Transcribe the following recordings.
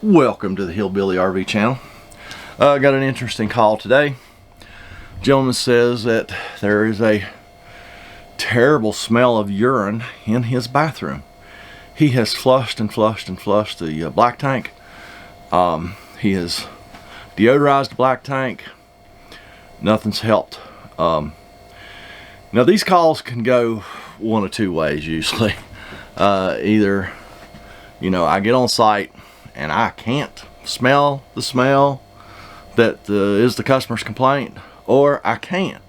Welcome to the Hillbilly RV channel. I got an interesting call today. Gentleman says that there is a terrible smell of urine in his bathroom. He has flushed and flushed and flushed the black tank. He has deodorized the black tank. Nothing's helped. Now these calls can go one of two ways usually. Either, I get on site and I can't smell the smell that is the customer's complaint, or I can.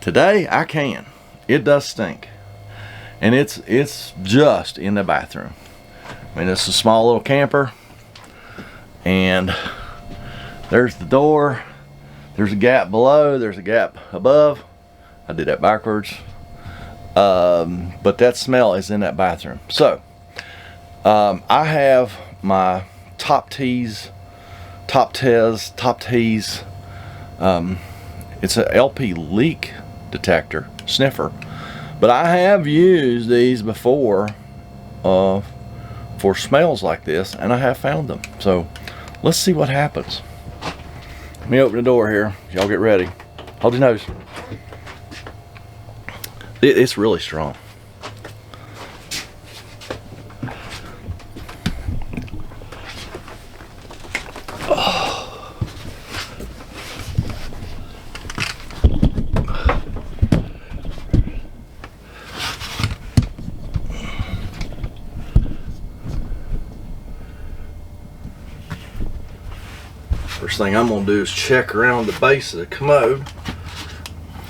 Today I can. It does stink, and it's just in the bathroom. I mean, it's a small little camper, and there's the door, there's a gap below, there's a gap above. I did that backwards, but that smell is in that bathroom. So I have my top tees. It's an LP leak detector sniffer, but I have used these before for smells like this, and I have found them. So let's see what happens. Let me open the door here. Y'all get ready. Hold your nose. It's really strong. First thing I'm going to do is check around the base of the commode,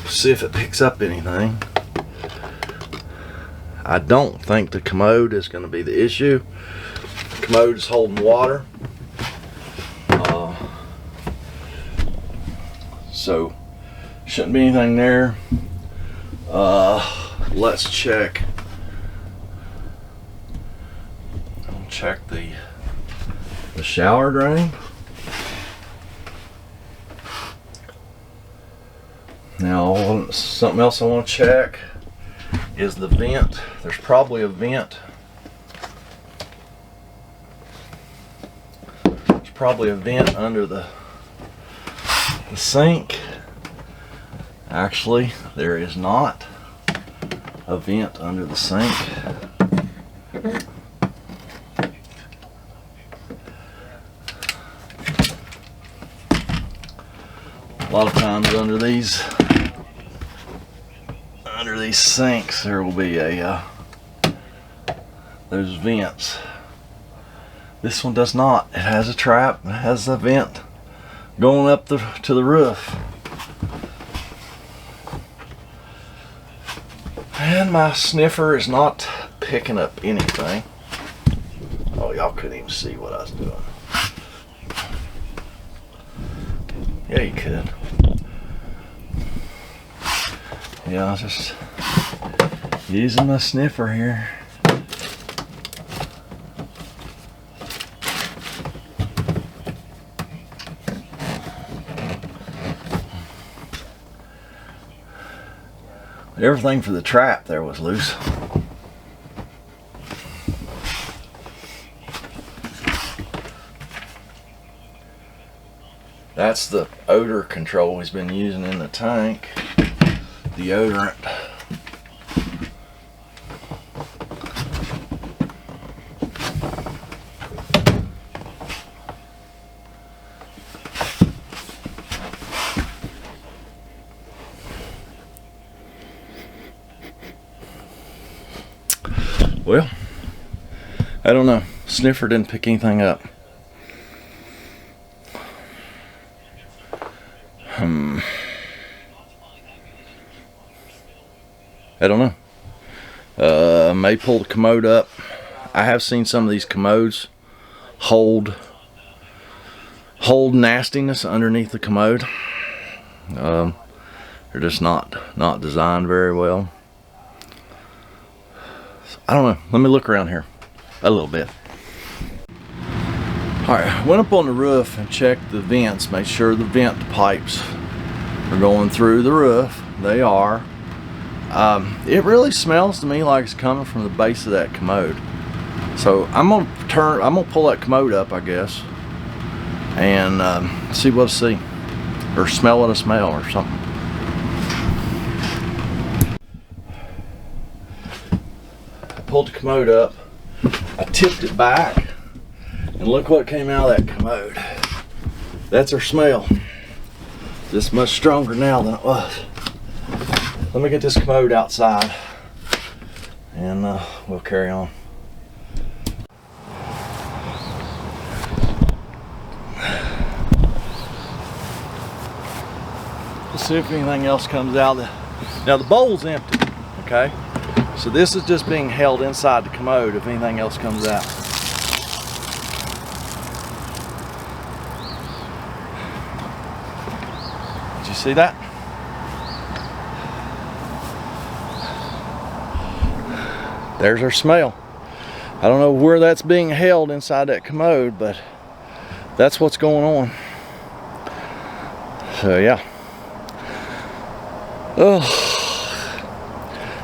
see if it picks up anything. I don't think the commode is going to be the issue. The commode is holding water. So shouldn't be anything there. Let's check. I'll check the shower drain. Now, something else I want to check is the vent. There's probably a vent. There's probably a vent under the sink. Actually, there is not a vent under the sink. A lot of times under these sinks there will be those vents. This one does not. It has a trap. It has a vent going up to the roof. And my sniffer is not picking up anything. Oh, y'all couldn't even see what I was doing. Yeah, you could. Yeah, I was just using my sniffer here. Everything for the trap there was loose. That's the odor control he's been using in the tank. Deodorant. Well, I don't know. Sniffer didn't pick anything up. I don't know. May pull the commode up. I have seen some of these commodes hold nastiness underneath the commode. They're just not designed very well. So, I don't know. Let me look around here a little bit. Alright, went up on the roof and checked the vents, made sure the vent pipes are going through the roof. They are. It really smells to me like it's coming from the base of that commode. So I'm gonna pull that commode up, I guess, and see what I see, or smell what I smell, or something. I pulled the commode up, I tipped it back, and look what came out of that commode. That's our smell. It's much stronger now than it was. Let me get this commode outside, and we'll carry on. Let's see if anything else comes out. Now the bowl's empty, okay? So this is just being held inside the commode if anything else comes out. Did you see that? There's our smell. I don't know where that's being held inside that commode, but that's what's going on. So yeah. Oh,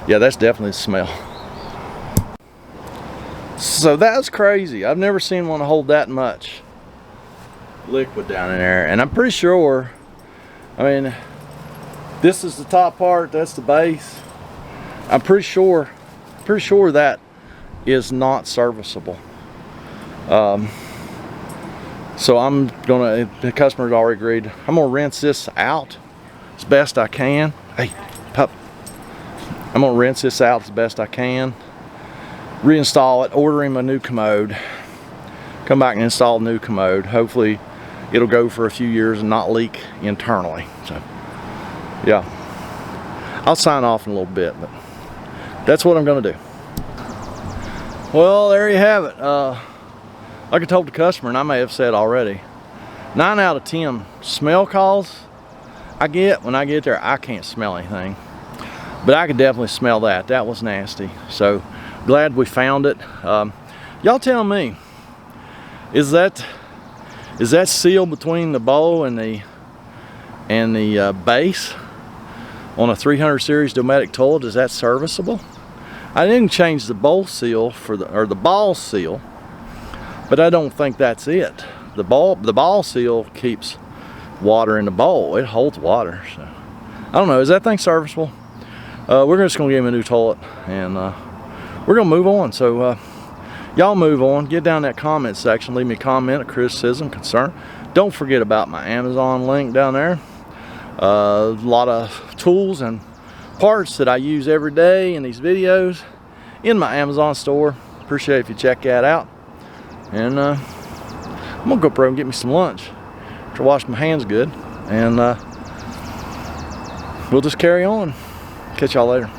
yeah, that's definitely the smell. So that's crazy. I've never seen one hold that much liquid down in there, and I'm pretty sure, I mean, this is the top part, that's the base. I'm pretty sure that is not serviceable. So I'm gonna, the customer's already agreed, I'm gonna rinse this out as best I can. Hey, pup. I'm gonna rinse this out as best I can, reinstall it, order him a new commode, come back and install a new commode. Hopefully it'll go for a few years and not leak internally. So yeah, I'll sign off in a little bit, but that's what I'm gonna do. Well, there you have it. Like I told the customer, and I may have said already, 9 out of 10 smell calls I get, when I get there, I can't smell anything, but I could definitely smell that. That was nasty. So glad we found it. Y'all tell me, is that seal between the bowl and the base on a 300 series Dometic toilet, is that serviceable? I didn't change the bowl seal for the ball seal, but I don't think that's it. The ball seal keeps water in the bowl. It holds water. So I don't know, is that thing serviceable? We're just gonna give him a new toilet, and we're gonna move on. So y'all move on, get down in that comment section, leave me a comment, a criticism, concern. Don't forget about my Amazon link down there. A lot of tools and parts that I use every day in these videos in my Amazon store. Appreciate if you check that out. And I'm gonna go up and get me some lunch to wash my hands good, and we'll just carry on. Catch y'all later.